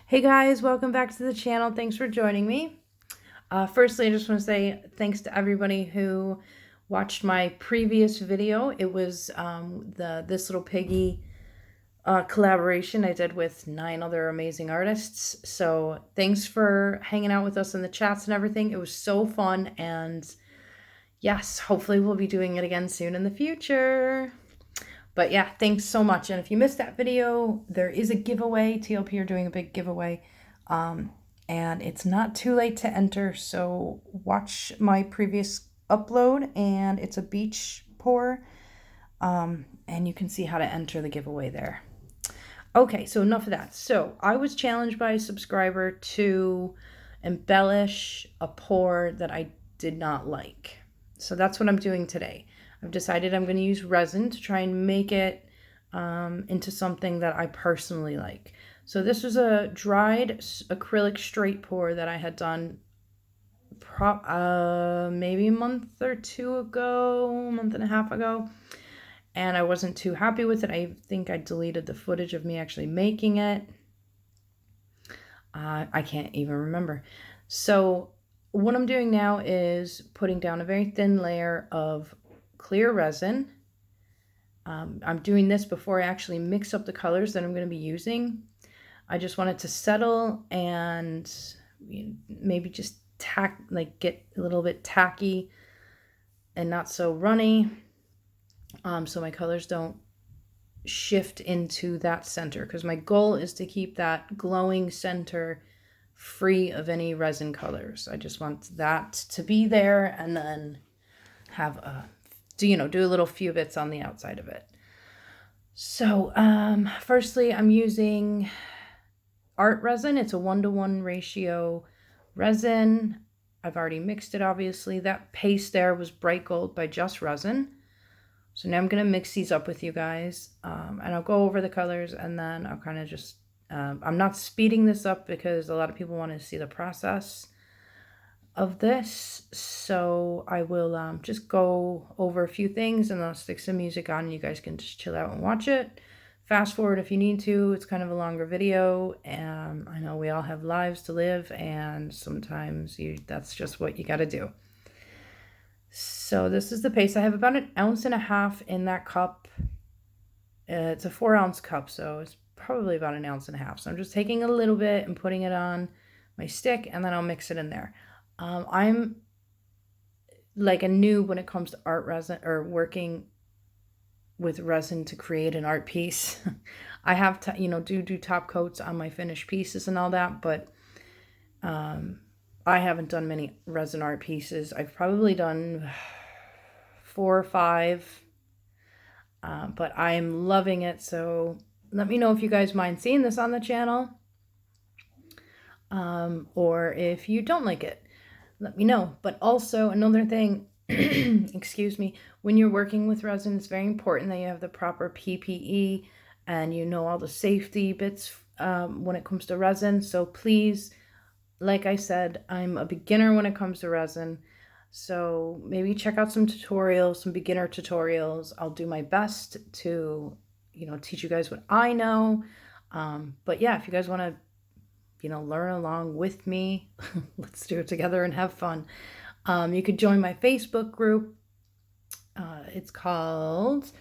Hey guys, welcome back to the channel. Thanks for joining me. Firstly, I just want to say thanks to everybody who watched my previous video. It was This Little Piggy collaboration I did with 9 other amazing artists. So thanks for hanging out with us in the chats and everything. It was so fun, and yes, hopefully we'll be doing it again soon in the future. But yeah, thanks so much. And if you missed that video, there is a giveaway. TLP are doing a big giveaway. And it's not too late to enter. So watch my previous upload, and it's a beach pour. And you can see how to enter the giveaway there. Okay, so enough of that. So I was challenged by a subscriber to embellish a pour that I did not like. So that's what I'm doing today. I've decided I'm going to use resin to try and make it into something that I personally like. So this was a dried acrylic straight pour that I had done maybe a month or two ago, a month and a half ago. And I wasn't too happy with it. I think I deleted the footage of me actually making it. I can't even remember. So what I'm doing now is putting down a very thin layer of clear resin. I'm doing this before I actually mix up the colors that I'm going to be using. I just want it to settle and maybe just get a little bit tacky and not so runny, so my colors don't shift into that center, because my goal is to keep that glowing center free of any resin colors. I just want that to be there, and then have do a little few bits on the outside of it. So firstly, I'm using art resin. It's a 1-to-1 ratio resin. I've already mixed it, obviously. That paste there was Bright Gold by Just Resin. So now I'm going to mix these up with you guys, and I'll go over the colors, and then I'll kind of just, I'm not speeding this up because a lot of people want to see the process of this. So I will just go over a few things, and I'll stick some music on, and you guys can just chill out and watch it. Fast forward if you need to. It's kind of a longer video, and I know we all have lives to live, and sometimes that's just what you got to do. So this is the paste. I have about 1.5 ounces in that cup. It's a 4-ounce cup, so it's probably about 1.5 ounces. So I'm just taking a little bit and putting it on my stick, and then I'll mix it in there. I'm like a noob when it comes to art resin, or working with resin to create an art piece. I have to, do top coats on my finished pieces and all that, but I haven't done many resin art pieces. I've probably done 4 or 5, but I'm loving it. So let me know if you guys mind seeing this on the channel, or if you don't like it, let me know. But also another thing, excuse me, when you're working with resin, it's very important that you have the proper PPE and all the safety bits when it comes to resin. So please, like I said, I'm a beginner when it comes to resin, so maybe check out some tutorials, some beginner tutorials. I'll do my best to, teach you guys what I know. But yeah, if you guys want to, learn along with me, let's do it together and have fun. You could join my Facebook group. It's called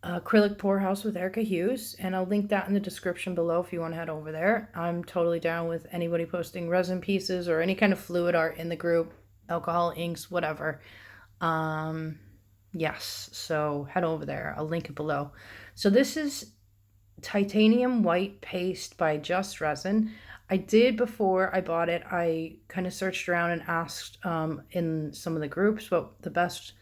Acrylic Poorhouse with Erica Hughes, and I'll link that in the description below if you want to head over there. I'm totally down with anybody posting resin pieces or any kind of fluid art in the group, alcohol, inks, whatever. Yes, so head over there. I'll link it below. So this is titanium white paste by Just Resin. I did, before I bought it, I kind of searched around and asked in some of the groups what the best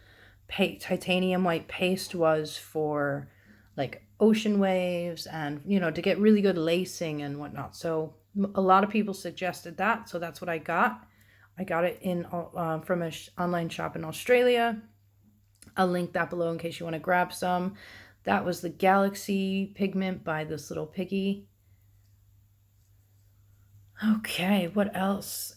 titanium white paste was for like ocean waves, and to get really good lacing and whatnot. So a lot of people suggested that, so that's what I got. I got it in from an online shop in Australia. I'll link that below in case you want to grab some. That was the Galaxy pigment by This Little Piggy. Okay, what else?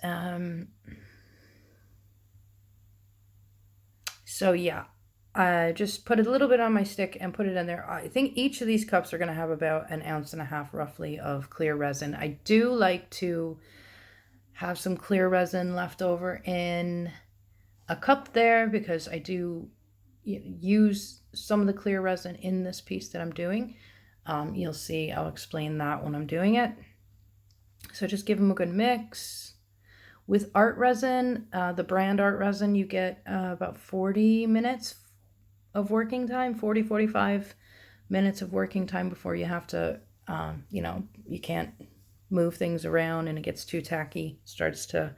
So yeah, I just put a little bit on my stick and put it in there. I think each of these cups are going to have about 1.5 ounces roughly of clear resin. I do like to have some clear resin left over in a cup there because I do use some of the clear resin in this piece that I'm doing. You'll see, I'll explain that when I'm doing it. So just give them a good mix. With art resin, the brand art resin, you get about 40 minutes of working time, 45 minutes of working time before you have to, you can't move things around and it gets too tacky, starts to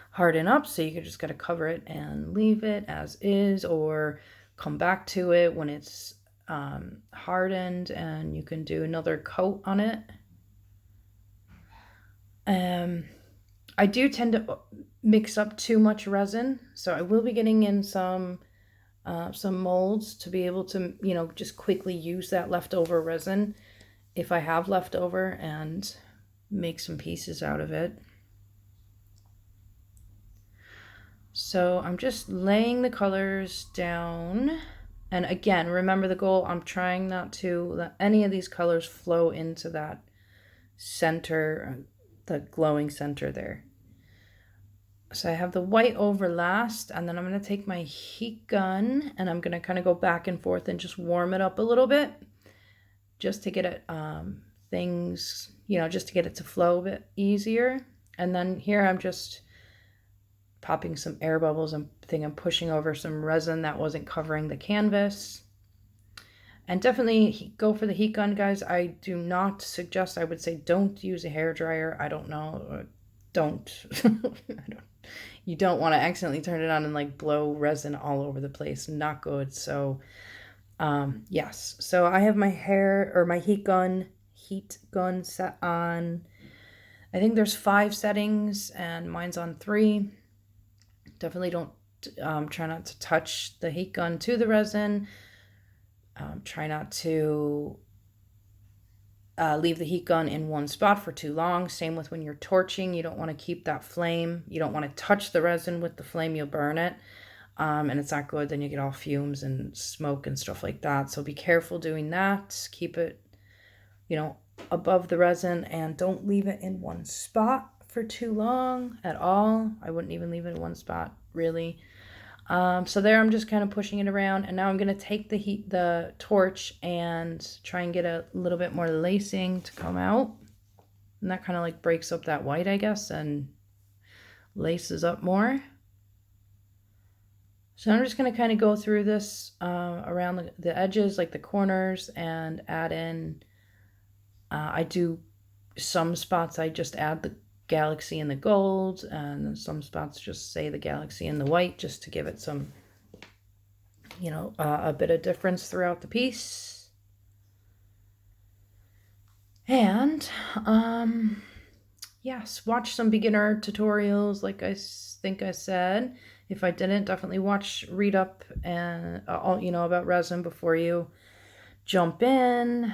harden up. So you just got to cover it and leave it as is, or come back to it when it's hardened and you can do another coat on it. I do tend to mix up too much resin, so I will be getting in some molds to be able to, just quickly use that leftover resin if I have leftover and make some pieces out of it. So I'm just laying the colors down. And again, remember the goal, I'm trying not to let any of these colors flow into that center, the glowing center there. So I have the white over last, and then I'm going to take my heat gun and I'm going to kind of go back and forth and just warm it up a little bit just to get it, just to get it to flow a bit easier. And then here I'm just popping some air bubbles and I'm pushing over some resin that wasn't covering the canvas. And definitely go for the heat gun, guys. I do not suggest, I would say don't use a hair dryer. I don't know. Don't. You don't want to accidentally turn it on and like blow resin all over the place. Not good. So yes. So I have my heat gun set on, I think there's 5 settings and mine's on 3. Definitely don't try not to touch the heat gun to the resin. Try not to leave the heat gun in one spot for too long. Same with when you're torching. You don't want to keep that flame. You don't want to touch the resin with the flame. You'll burn it. And it's not good. Then you get all fumes and smoke and stuff like that. So be careful doing that. Keep it, above the resin and don't leave it in one spot for too long at all. I wouldn't even leave it in one spot, really. So there I'm just kind of pushing it around, and now I'm going to take the torch and try and get a little bit more lacing to come out. And that kind of like breaks up that white, I guess, and laces up more. So I'm just going to kind of go through this around the edges, like the corners, and add in, I do some spots I just add the galaxy and the gold, and some spots just say the galaxy and the white, just to give it some, a bit of difference throughout the piece. And yes, watch some beginner tutorials, like I think I said. If I didn't, definitely read up and about resin before you jump in.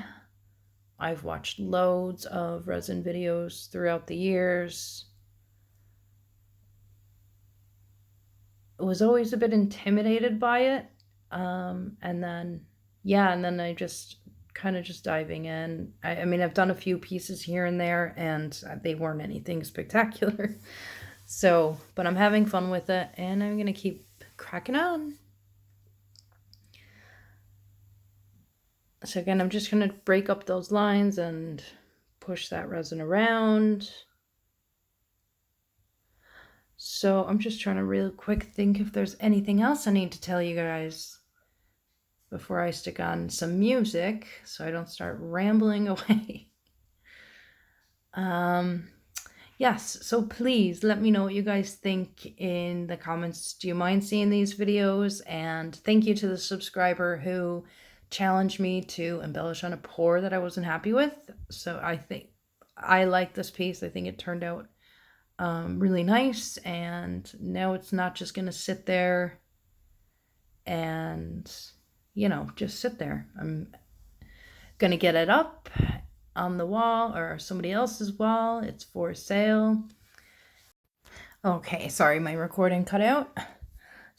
I've watched loads of resin videos throughout the years. I was always a bit intimidated by it. And then I just kind of diving in. I mean, I've done a few pieces here and there, and they weren't anything spectacular. So, but I'm having fun with it, and I'm going to keep cracking on. So again, I'm just going to break up those lines and push that resin around. So I'm just trying to real quick think if there's anything else I need to tell you guys before I stick on some music so I don't start rambling away. Yes, so please let me know what you guys think in the comments. Do you mind seeing these videos? And thank you to the subscriber who challenged me to embellish on a pour that I wasn't happy with. So I think I like this piece. I think it turned out really nice, and now it's not just gonna sit there and just sit there. I'm gonna get it up on the wall or somebody else's wall. It's for sale. Okay, sorry, my recording cut out.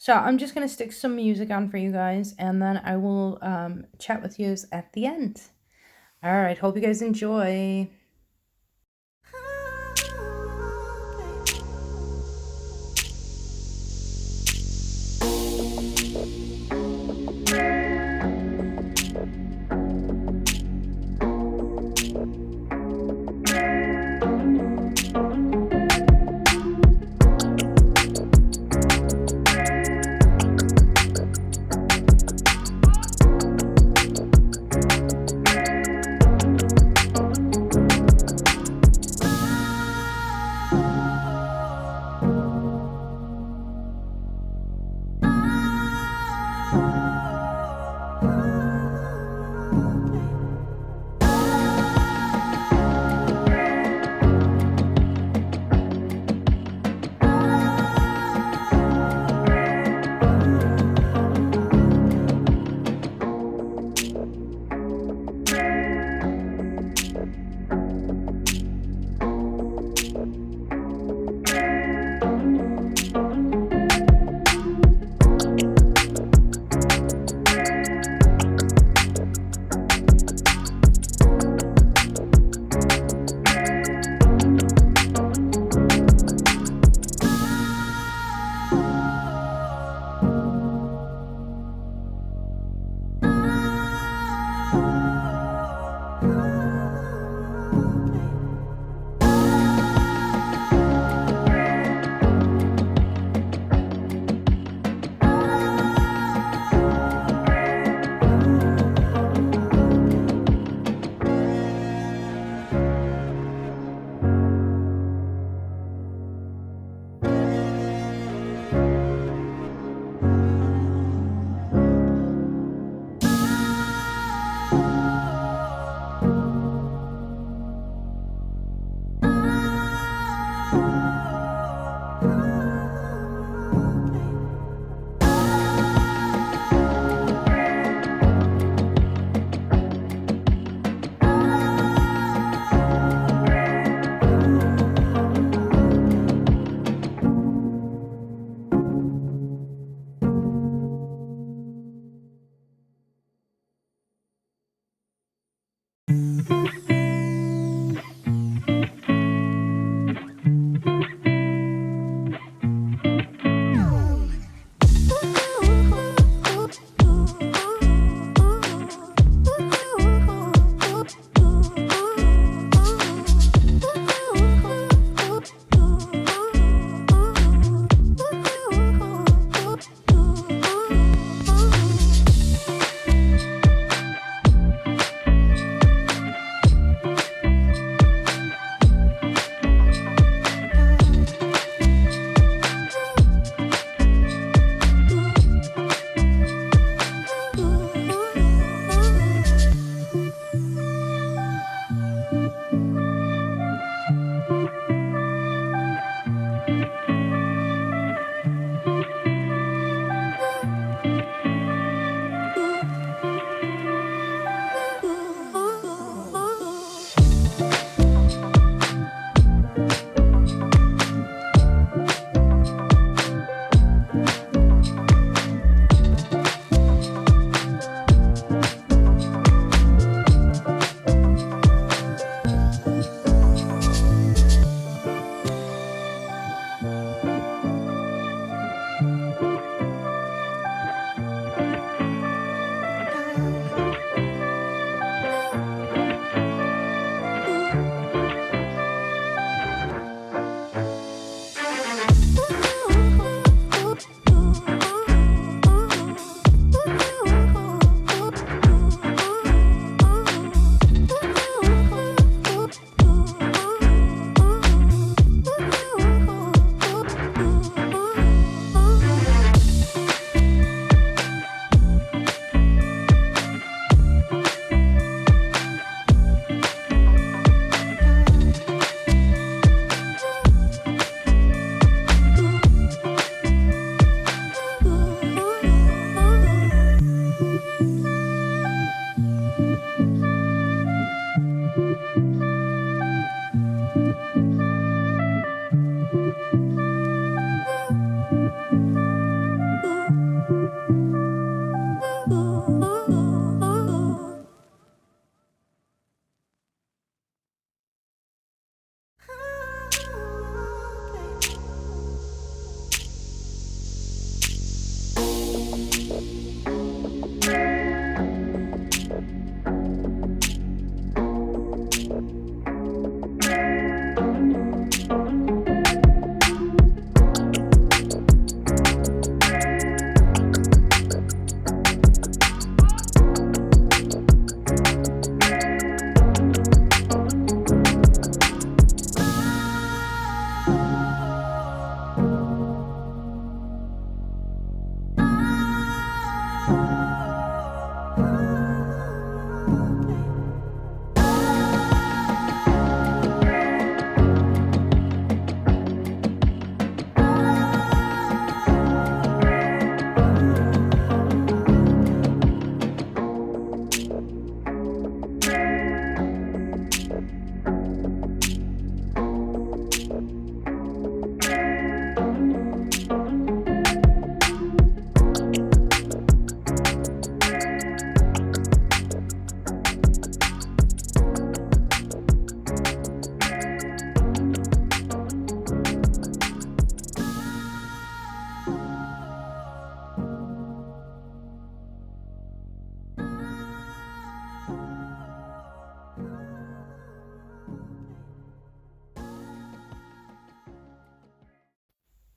So I'm just going to stick some music on for you guys, and then I will chat with you at the end. All right, hope you guys enjoy.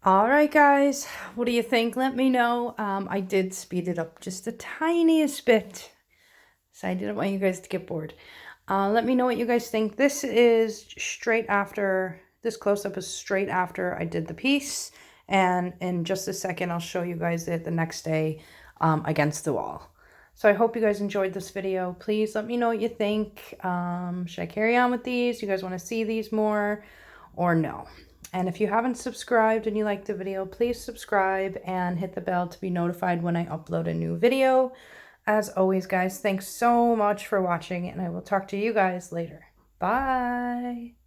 All right, guys, what do you think? Let me know. I did speed it up just the tiniest bit, so I didn't want you guys to get bored. Let me know what you guys think. This is straight after, this close-up is straight after I did the piece, and in just a second I'll show you guys it the next day against the wall. So I hope you guys enjoyed this video. Please let me know what you think. Should I carry on with these? You guys want to see these more or no? And if you haven't subscribed and you liked the video, please subscribe and hit the bell to be notified when I upload a new video. As always, guys, thanks so much for watching, and I will talk to you guys later. Bye!